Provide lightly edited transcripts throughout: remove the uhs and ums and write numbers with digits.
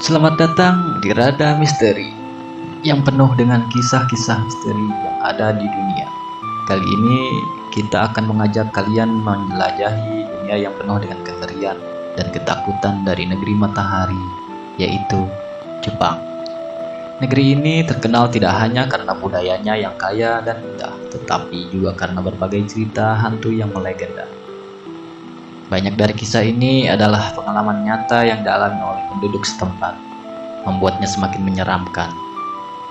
Selamat datang di Rada Misteri yang penuh dengan kisah-kisah misteri yang ada di dunia. Kali ini kita akan mengajak kalian menjelajahi dunia yang penuh dengan kengerian dan ketakutan dari negeri matahari, yaitu Jepang. Negeri ini terkenal tidak hanya karena budayanya yang kaya dan indah, tetapi juga karena berbagai cerita hantu yang melegenda. Banyak dari kisah ini adalah pengalaman nyata yang dialami oleh penduduk setempat, membuatnya semakin menyeramkan.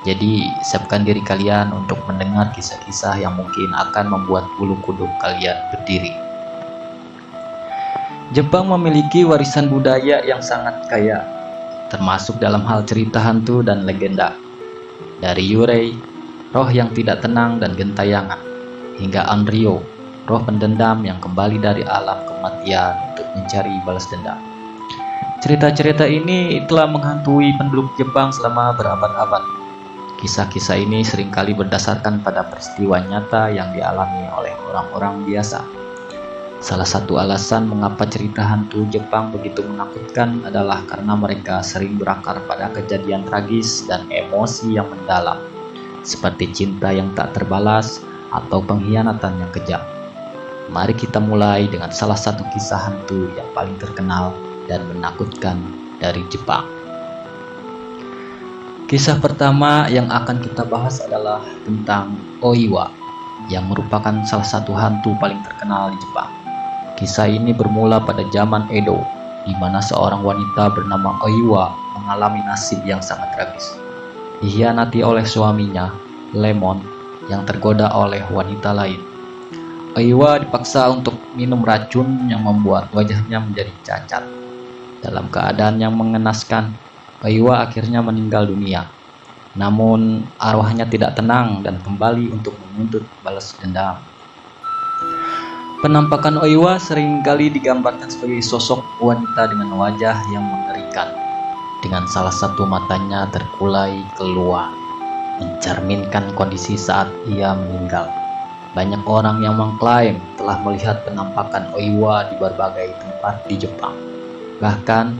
Jadi, siapkan diri kalian untuk mendengar kisah-kisah yang mungkin akan membuat bulu kuduk kalian berdiri. Jepang memiliki warisan budaya yang sangat kaya, termasuk dalam hal cerita hantu dan legenda. Dari yurei, roh yang tidak tenang dan gentayangan, hingga Anryo, roh pendendam yang kembali dari alam kematian untuk mencari balas dendam. Cerita-cerita ini telah menghantui penduduk Jepang selama berabad-abad. Kisah-kisah ini seringkali berdasarkan pada peristiwa nyata yang dialami oleh orang-orang biasa. Salah satu alasan mengapa cerita hantu Jepang begitu menakutkan adalah karena mereka sering berakar pada kejadian tragis dan emosi yang mendalam, seperti cinta yang tak terbalas atau pengkhianatan yang kejam. Mari kita mulai dengan salah satu kisah hantu yang paling terkenal dan menakutkan dari Jepang. Kisah pertama yang akan kita bahas adalah tentang Oiwa, yang merupakan salah satu hantu paling terkenal di Jepang. Kisah ini bermula pada zaman Edo, di mana seorang wanita bernama Oiwa mengalami nasib yang sangat tragis. Dikhianati oleh suaminya, Lemon, yang tergoda oleh wanita lain. Oiwa dipaksa untuk minum racun yang membuat wajahnya menjadi cacat. Dalam keadaan yang mengenaskan, Oiwa akhirnya meninggal dunia. Namun arwahnya tidak tenang dan kembali untuk menuntut balas dendam. Penampakan Oiwa seringkali digambarkan sebagai sosok wanita dengan wajah yang mengerikan, dengan salah satu matanya terkulai keluar, mencerminkan kondisi saat ia meninggal. Banyak orang yang mengklaim telah melihat penampakan Oiwa di berbagai tempat di Jepang. Bahkan,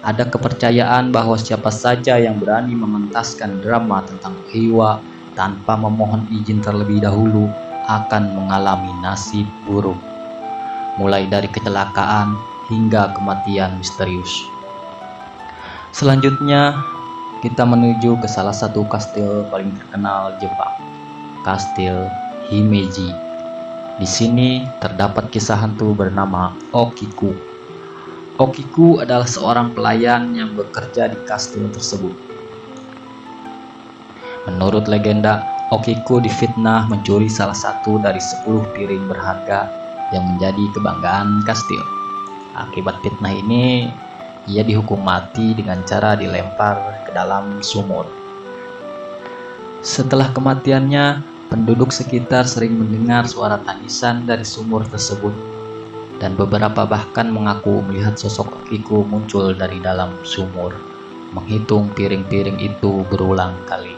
ada kepercayaan bahwa siapa saja yang berani mementaskan drama tentang Oiwa tanpa memohon izin terlebih dahulu akan mengalami nasib buruk, mulai dari kecelakaan hingga kematian misterius. Selanjutnya, kita menuju ke salah satu kastil paling terkenal Jepang, Kastil Himeji. Di sini terdapat kisah hantu bernama Okiku. Okiku adalah seorang pelayan yang bekerja di kastil tersebut. Menurut legenda, Okiku difitnah mencuri salah satu dari 10 piring berharga yang menjadi kebanggaan kastil. Akibat fitnah ini, ia dihukum mati dengan cara dilempar ke dalam sumur. Setelah kematiannya, penduduk sekitar sering mendengar suara tangisan dari sumur tersebut, dan beberapa bahkan mengaku melihat sosok Okiku muncul dari dalam sumur, menghitung piring-piring itu berulang kali.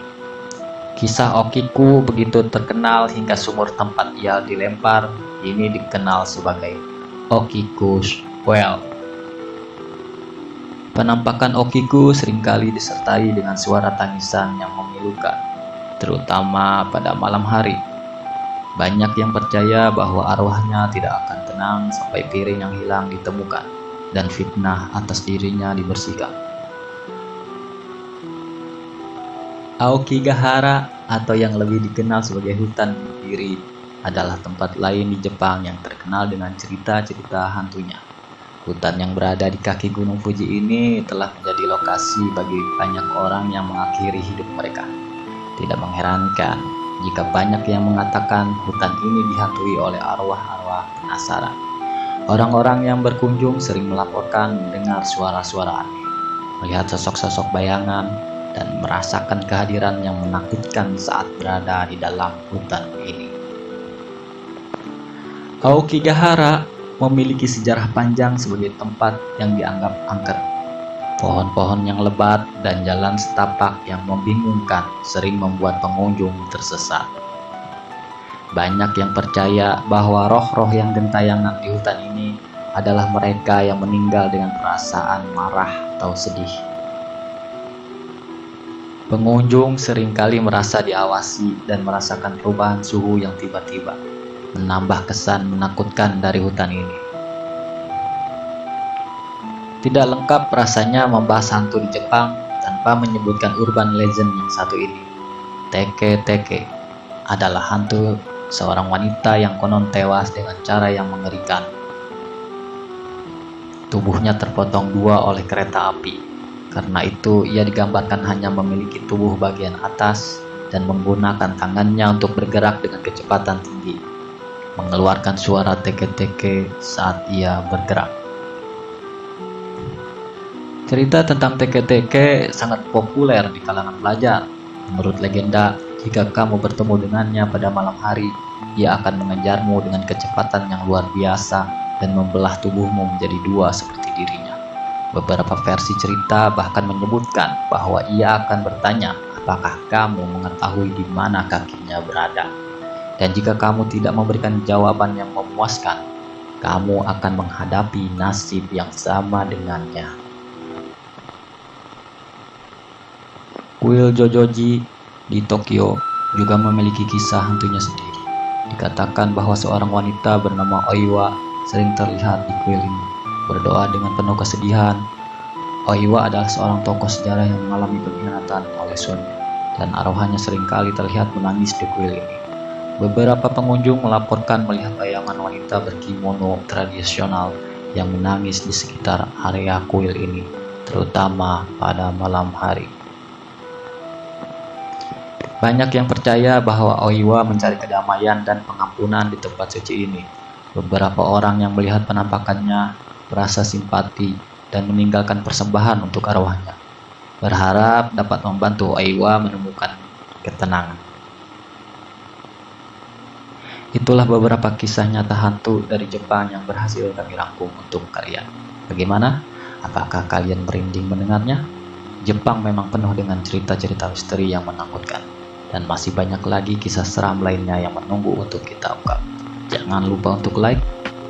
Kisah Okiku begitu terkenal hingga sumur tempat ia dilempar ini dikenal sebagai Okiku's Well. Penampakan Okiku seringkali disertai dengan suara tangisan yang memilukan, terutama pada malam hari. Banyak yang percaya bahwa arwahnya tidak akan tenang sampai piring yang hilang ditemukan dan fitnah atas dirinya dibersihkan. Aokigahara, atau yang lebih dikenal sebagai hutan bunuh diri, adalah tempat lain di Jepang yang terkenal dengan cerita-cerita hantunya. Hutan yang berada di kaki Gunung Fuji ini telah menjadi lokasi bagi banyak orang yang mengakhiri hidup mereka. Tidak mengherankan jika banyak yang mengatakan hutan ini dihantui oleh arwah-arwah penasaran. Orang-orang yang berkunjung sering melaporkan mendengar suara-suara aneh, melihat sosok-sosok bayangan, dan merasakan kehadiran yang menakutkan saat berada di dalam hutan ini. Aokigahara memiliki sejarah panjang sebagai tempat yang dianggap angker. Pohon-pohon yang lebat dan jalan setapak yang membingungkan sering membuat pengunjung tersesat. Banyak yang percaya bahwa roh-roh yang gentayangan di hutan ini adalah mereka yang meninggal dengan perasaan marah atau sedih. Pengunjung seringkali merasa diawasi dan merasakan perubahan suhu yang tiba-tiba, menambah kesan menakutkan dari hutan ini. Tidak lengkap rasanya membahas hantu di Jepang tanpa menyebutkan urban legend yang satu ini. Teke-teke adalah hantu seorang wanita yang konon tewas dengan cara yang mengerikan. Tubuhnya terpotong dua oleh kereta api. Karena itu ia digambarkan hanya memiliki tubuh bagian atas dan menggunakan tangannya untuk bergerak dengan kecepatan tinggi, mengeluarkan suara teke-teke saat ia bergerak. Cerita tentang teke-teke sangat populer di kalangan pelajar. Menurut legenda, jika kamu bertemu dengannya pada malam hari, ia akan mengejarmu dengan kecepatan yang luar biasa dan membelah tubuhmu menjadi dua seperti dirinya. Beberapa versi cerita bahkan menyebutkan bahwa ia akan bertanya apakah kamu mengetahui di mana kakinya berada. Dan jika kamu tidak memberikan jawaban yang memuaskan, kamu akan menghadapi nasib yang sama dengannya. Kuil Jojoji di Tokyo juga memiliki kisah hantunya sendiri. Dikatakan bahwa seorang wanita bernama Oiwa sering terlihat di kuil ini, berdoa dengan penuh kesedihan. Oiwa adalah seorang tokoh sejarah yang mengalami pengkhianatan oleh suaminya, dan arwahnya seringkali terlihat menangis di kuil ini. Beberapa pengunjung melaporkan melihat bayangan wanita berkimono tradisional yang menangis di sekitar area kuil ini, terutama pada malam hari. Banyak yang percaya bahwa Oiwa mencari kedamaian dan pengampunan di tempat suci ini. Beberapa orang yang melihat penampakannya merasa simpati dan meninggalkan persembahan untuk arwahnya, berharap dapat membantu Oiwa menemukan ketenangan. Itulah beberapa kisah nyata hantu dari Jepang yang berhasil kami rangkum untuk kalian. Bagaimana? Apakah kalian merinding mendengarnya? Jepang memang penuh dengan cerita-cerita misteri yang menakutkan, dan masih banyak lagi kisah seram lainnya yang menunggu untuk kita ungkap. Jangan lupa untuk like,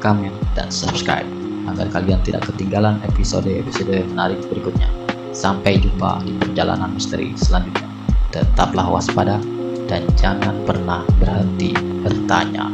comment, dan subscribe agar kalian tidak ketinggalan episode-episode menarik berikutnya. Sampai jumpa di perjalanan misteri selanjutnya. Tetaplah waspada dan jangan pernah berhenti bertanya.